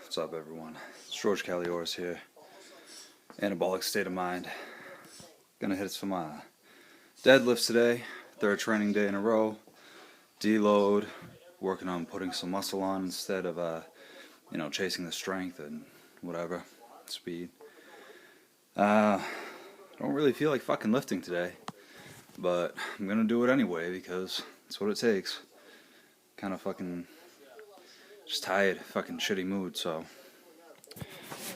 What's up, everyone? It's George Calioris here. Anabolic state of mind. Gonna hit some deadlifts today. Third training day in a row. Deload. Working on putting some muscle on instead of chasing the strength and whatever speed. I don't really feel like fucking lifting today, but I'm gonna do it anyway because it's what it takes. Kind of fucking just tired, fucking shitty mood, so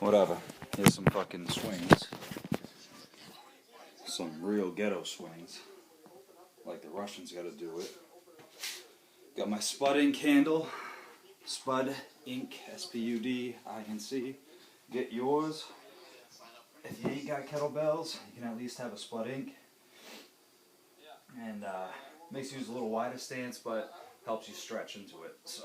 whatever. Here's some fucking swings. Some real ghetto swings. Like the Russians gotta do it. Got my Spud Ink candle. Spud Ink, S-P-U-D-I-N-C. Get yours. If you ain't got kettlebells, you can at least have a Spud Ink. And makes you use a little wider stance, but helps you stretch into it. So.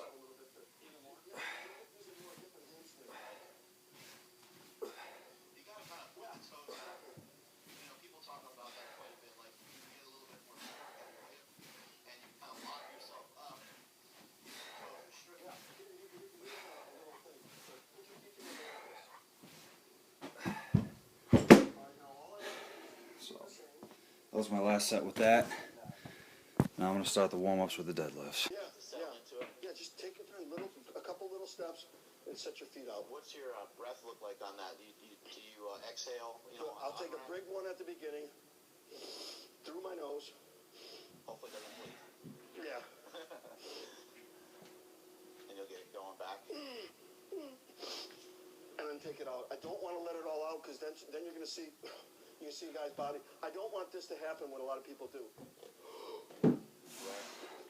That was my last set with that. Now I'm going to start the warm-ups with the deadlifts. Yeah, just take a couple little steps and set your feet out. What's your breath look like on that? Do you exhale? I'll take a big one at the beginning, through my nose. Hopefully it doesn't bleed. Yeah. And you'll get it going back. And then take it out. I don't want to let it all out because then you're going to see... You see a guy's body. I don't want this to happen what a lot of people do.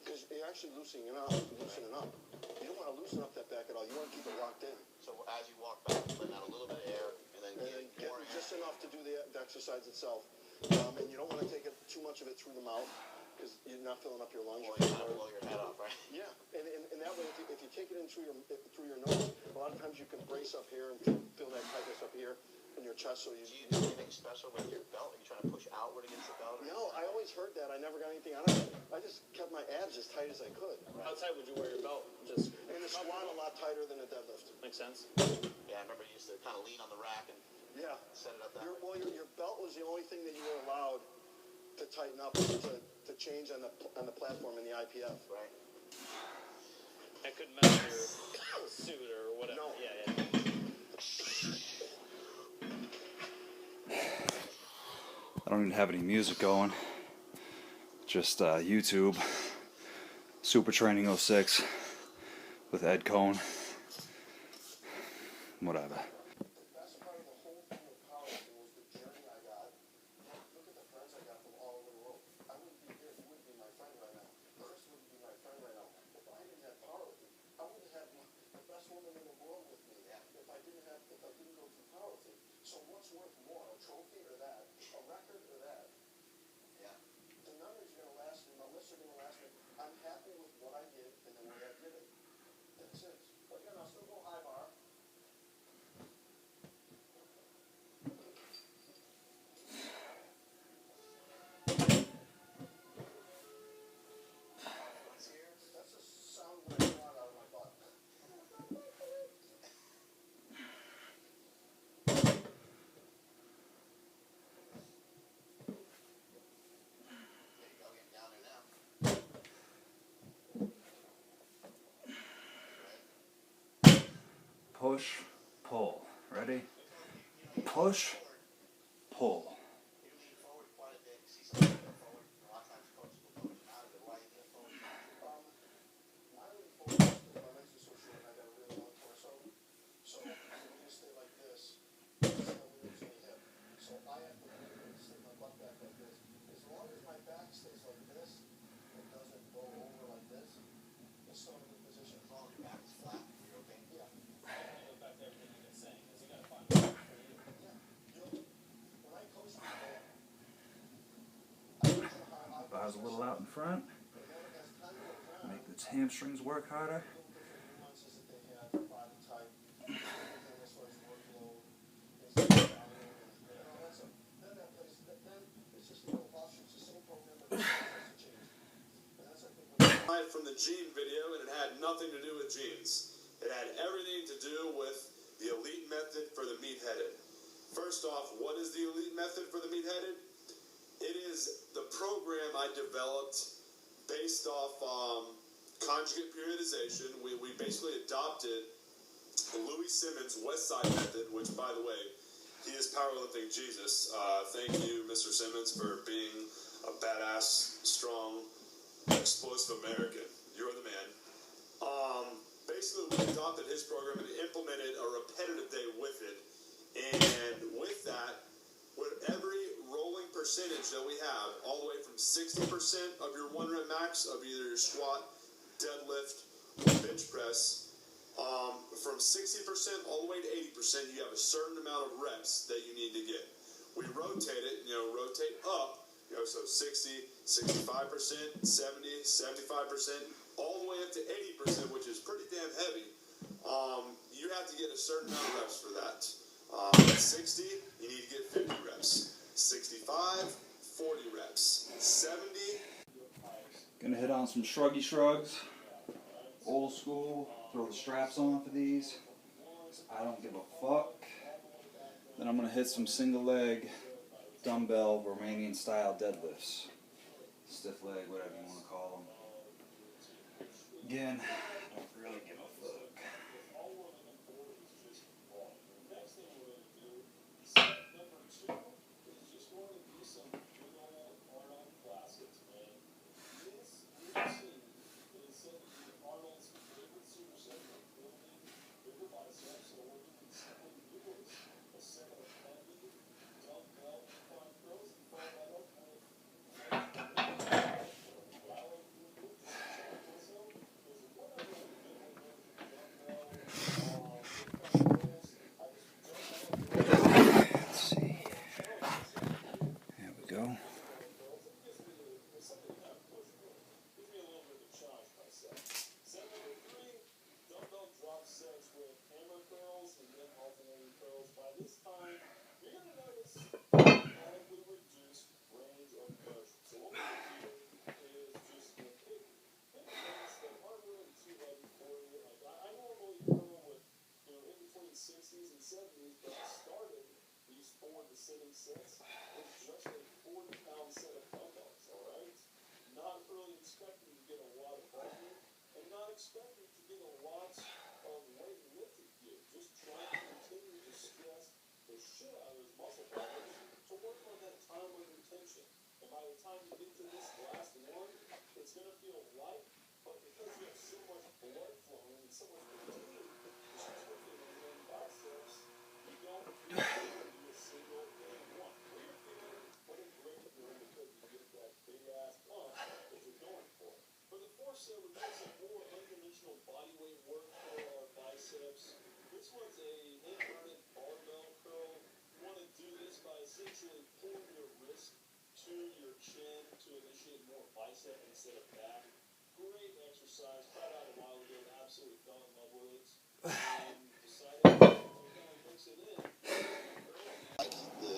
Because you're actually loosening up. You don't want to loosen up that back at all. You want to keep it locked in. So as you walk back, you let out a little bit of air, and then get more air. Just enough to do the exercise itself. And you don't want to take too much of it through the mouth, because you're not filling up your lungs. Or you kind of blow your head off, right? Yeah, and that way, if you take it in through your nose, a lot of times you can brace up here and feel that tightness up here in your chest. So do you do anything special with your belt? Are you trying to push outward against the belt? No, I always heard that. I never got anything out of it. I just kept my abs as tight as I could. Right. How tight would you wear your belt? Just in the squat, a lot tighter than a deadlift. Makes sense. Yeah, I remember you used to kind of lean on the rack and set it up that way. Your belt was the only thing that you were allowed to tighten up to change on the platform in the IPF. Right. I couldn't match your suit or whatever. No. Yeah. I don't even have any music going. Just YouTube. Super Training 06 with Ed Cohn. Whatever. The best part of the whole thing with powerlifting was the journey I got. Look at the friends I got from all over the world. I wouldn't be here. You wouldn't be my friend right now. Chris wouldn't be my friend right now. If I didn't have powerlifting, I wouldn't have the best woman in the world with me. If I didn't go through powerlifting. So what's worth more, a trophy or that? A record or that? Yeah. The numbers are going to last me. My lists are going to last me. I'm happy with what I did and the way I did it. That's it. But again, I'll still go high bar. That's a sound that I got out of my butt. Push, pull. Ready? Push, pull. Bars a little out in front. Make the hamstrings work harder. From the gene video, and it had nothing to do with genes. It had everything to do with First off, what is the elite method for the meat-headed? It is the program I developed based off conjugate periodization. We basically adopted Louis Simmons' West Side method, which, by the way, he is powerlifting Jesus. Thank you, Mr. Simmons, for being a badass, strong, explosive American. You're the man. Basically, we adopted his program and implemented a repetitive day with it. And with that, with every rolling percentage that we have, all the way from 60% of your 1 rep max of either your squat, deadlift, or bench press, from 60% all the way to 80%, you have a certain amount of reps that you need to get. We rotate it, rotate up, so 60, 65%, 70, 75%, all the way up to 80%, which is pretty damn heavy. You have to get a certain amount of reps for that. At 60, you need to get 50 reps. 65, 40 reps. 70. Gonna hit on some shruggy shrugs. Old school. Throw the straps on for these. I don't give a fuck. Then I'm gonna hit some single leg dumbbell Romanian style deadlifts. Stiff leg, whatever you want to call them. Again, I don't really give a fuck.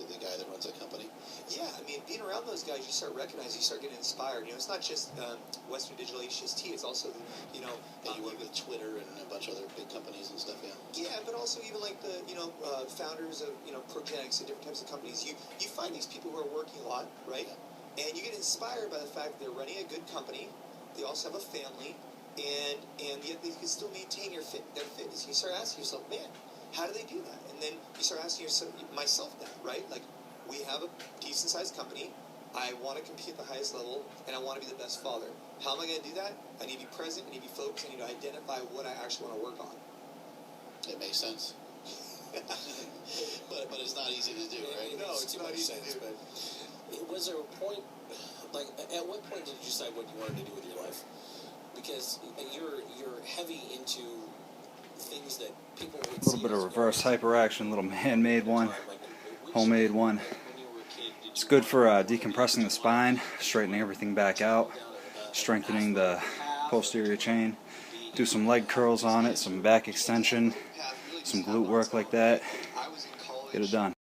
The guy that runs that company. Yeah, I mean, being around those guys, you start recognizing, you start getting inspired. It's not just Western Digital HST, it's also, And you work with Twitter and a bunch of other big companies and stuff, yeah. Yeah, but also even like the, founders of, Progenics and different types of companies. You find these people who are working a lot, right? Yeah. And you get inspired by the fact that they're running a good company. They also have a family, and yet they can still maintain their fitness. You start asking yourself, man, how do they do that? And then you start asking yourself, myself that, right? Like, we have a decent-sized company. I want to compete at the highest level, and I want to be the best father. How am I going to do that? I need to be present. I need to be focused. I need to identify what I actually want to work on. It makes sense. but it's not easy to do, right? No, it's not easy to do. But was there a point, like, at what point did you decide what you wanted to do with your life? Because you're heavy into things that people would see. A little bit of reverse hyperaction, a little man-made one, homemade one. It's good for decompressing the spine, straightening everything back out, strengthening the posterior chain. Do some leg curls on it, some back extension, some glute work like that. Get it done.